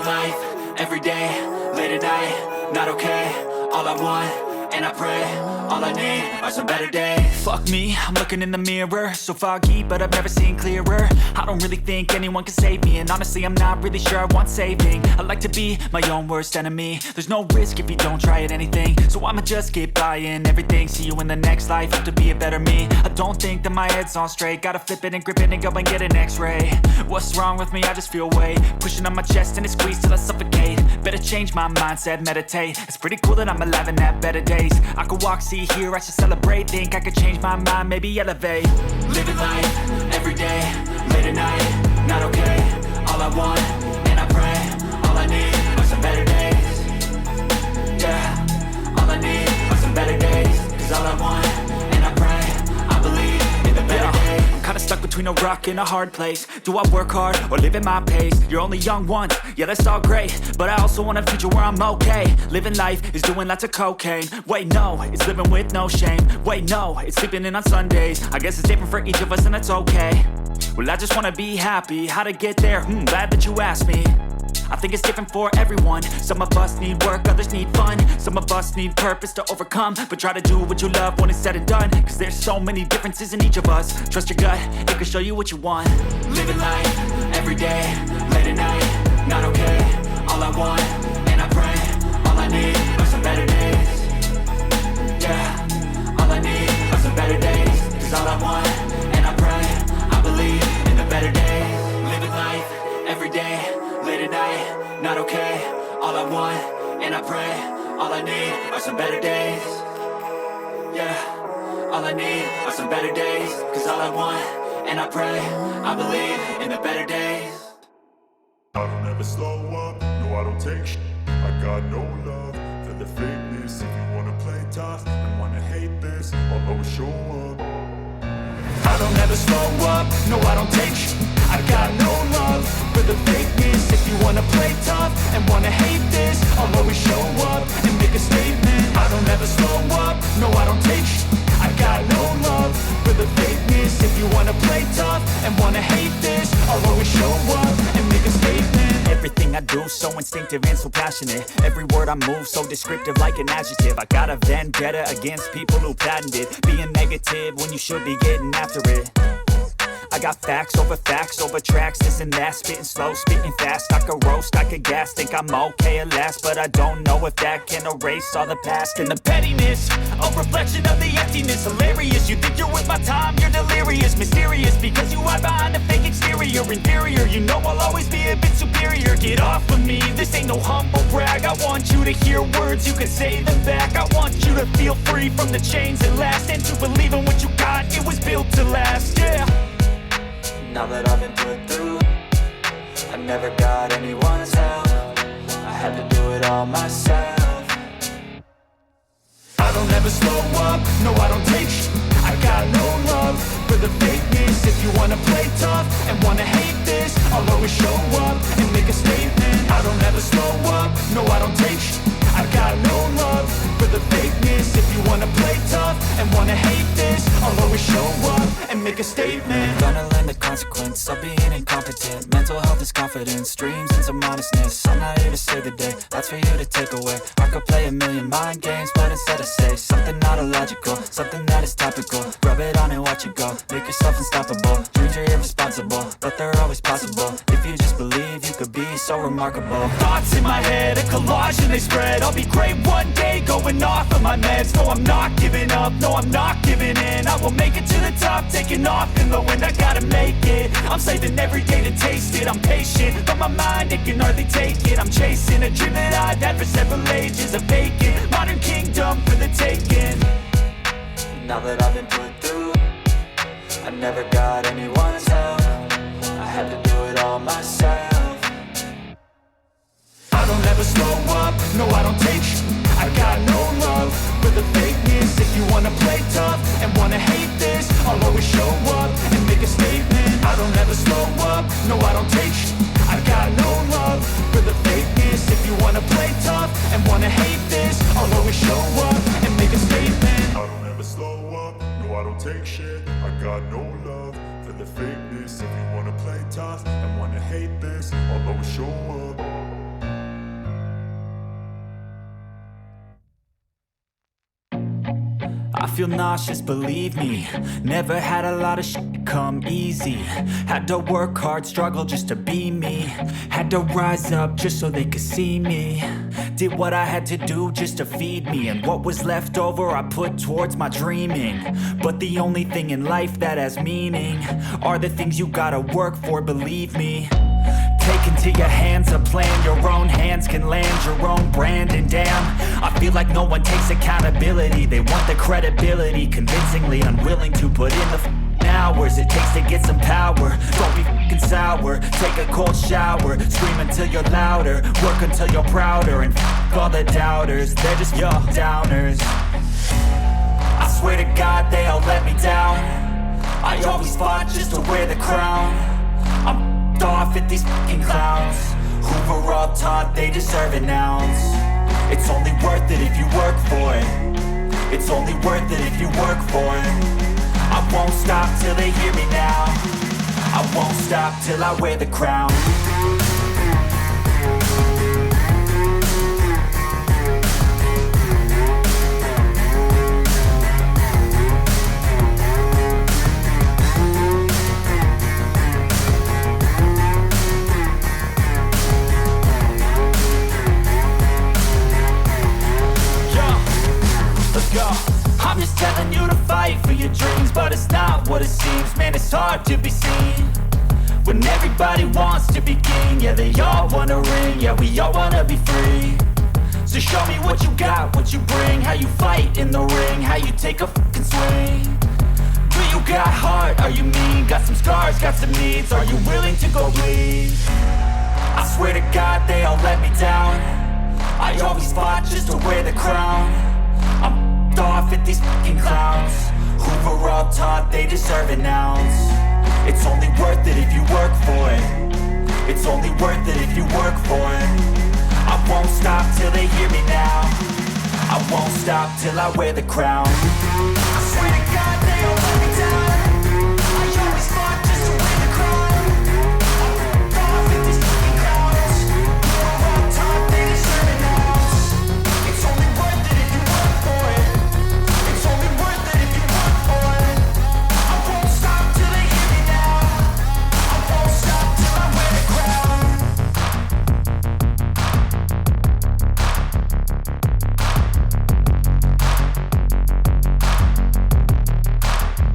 Living life, everyday, late at night, not okay. All I want, and I pray, all I need are some better days. Fuck me, I'm looking in the mirror, so foggy, but I've never seen clearer. I don't really think anyone can save me, and honestly I'm not really sure I want saving. I like to be my own worst enemy. There's no risk if you don't try at anything, so I'ma just keep buying everything. See you in the next life, hope to be a better me. I don't think that my head's on straight, gotta flip it and grip it and go and get an x-ray. What's wrong with me? I just feel weight pushing on my chest and it squeezes till I suffocate. Better change my mindset, meditate. It's pretty cool that I'm alive and have better days. I could walk, see, hear, I should celebrate. Think I could change my mind, maybe elevate. Living life, everyday, late at night, not okay. All I want, and I pray, all I need are some better days. Yeah, all I need are some better days. Cause all I want, and I pray, I believe in the better days. I'm kinda stuck between a rock and a hard place. Do I work hard or live at my pace? You're only young once, yeah that's all great, but I also want a future where I'm okay. Living life is doing lots of cocaine. Wait no, it's living with no shame. Wait no, it's sleeping in on Sundays. I guess it's different for each of us and that's okay. Well I just wanna be happy, how to get there? Glad that you asked me. I think it's different for everyone. Some of us need work, others need fun. Some of us need purpose to overcome. But try to do what you love when it's said and done. Cause there's so many differences in each of us. Trust your gut, it can show you what you want. Living life, everyday, late at night, not okay. All I want, and I pray, all I need are some better days. Yeah, all I need are some better days. Cause all I want, and I pray, I believe in the better days. Living life, everyday, late at night, not okay. All I want, and I pray, all I need are some better days. Yeah, all I need are some better days. Cause all I want, and I pray, I believe in the better days. I don't ever slow up, no I don't take shit. I got no love for the fakeness. If you wanna play tough and wanna hate this, I'll always show up. I don't ever slow up, no I don't take shit. I got no love for the fakeness. If you wanna play tough and wanna hate this, I'll always show up and make a statement. I don't ever slow up, no I don't take shit. I got no love for the fakeness. If you wanna play tough and wanna hate this, I'll always show up and make a statement. Everything I do so instinctive and so passionate. Every word I move so descriptive like an adjective. I got a vendetta against people who patented being negative when you should be getting after it. I got facts over tracks, this and that. Spitting slow, spitting fast. I could roast, I could gas. Think I'm okay at last, but I don't know if that can erase all the past. And the pettiness, a reflection of the emptiness. Hilarious, you think you're worth my time, you're delirious. Mysterious, because you hide behind a fake exterior. Inferior, you know I'll always be a bit superior. Get off of me, this ain't no humble brag. I want you to hear words, you can say them back. I want you to feel free from the chains that last, and to believe in what you got, it was built to last, yeah. Now that I've been put through, I never got anyone's help. I had to do it all myself. I don't ever slow up, no I don't take shit. I got no love for the fakeness. If you wanna play tough and wanna hate this, I'll always show up and make a statement. I don't ever slow up, no I don't take shit. I got no love for the fakeness. If you wanna play tough and wanna hate this, I'll always show up and make a statement. Gonna learn the consequence of being incompetent. Mental health is confidence, dreams and some honestness. I'm not here to save the day, that's for you to take away. I could play a million mind games, but instead I say something not illogical, something that is topical. Rub it on and watch it go, make yourself unstoppable. Dreams are irresponsible, but they're always possible. If you just believe, you could be so remarkable. Thoughts in my head, a collage and they spread. I'll be great one day, going off of my meds. No, I'm not giving up, no, I'm not giving in. I will make it to the top, taking off in the wind. I gotta make it, I'm saving every day to taste it. I'm patient, but my mind, it can hardly take it. I'm chasing a dream that I've had for several ages. A vacant, modern kingdom for the taking. Now that I've been put through, I never got anyone's help. I had to do it all myself. I don't ever slow up, no I don't take shit. I got no love for the fakeness. If you wanna play tough and wanna hate this, I'll always show up and make a statement. I don't ever slow up, no I don't take shit. I got no love for the fakeness. If you wanna play tough and wanna hate this, I'll always show up and make a statement. I don't ever slow up, no I don't take shit. I got no love for the fakeness. If you wanna play tough and wanna hate this, I'll always show up. I feel nauseous, believe me. Never had a lot of shit come easy. Had to work hard, struggle just to be me. Had to rise up just so they could see me. Did what I had to do just to feed me. And what was left over I put towards my dreaming. But the only thing in life that has meaning are the things you gotta work for, believe me. Take into your hands a plan. Your own hands can land your own brand. And damn, I feel like no one takes accountability. They want the credibility, convincingly unwilling to put in the hours it takes to get some power. Don't be f***ing sour. Take a cold shower. Scream until you're louder. Work until you're prouder. And f*** all the doubters, they're just your downers. I swear to God they all let me down. I always fought just to wear the crown. I'm off at these fucking clowns who were all taught they deserve an ounce. It's only worth it if you work for it. It's only worth it if you work for it. I won't stop till they hear me now. I won't stop till I wear the crown. I'm just telling you to fight for your dreams, but it's not what it seems. Man, it's hard to be seen when everybody wants to be king. Yeah, they all wanna ring, yeah, we all wanna be free. So show me what you got, what you bring, how you fight in the ring, how you take a fucking swing. Do you got heart, are you mean? Got some scars, got some needs, are you willing to go bleed? I swear to God they all let me down. I always fought just to wear the crown. I'm off at these fucking clowns who were all taught they deserve an ounce. It's only worth it if you work for it. It's only worth it if you work for it. I won't stop till they hear me now. I won't stop till I wear the crown.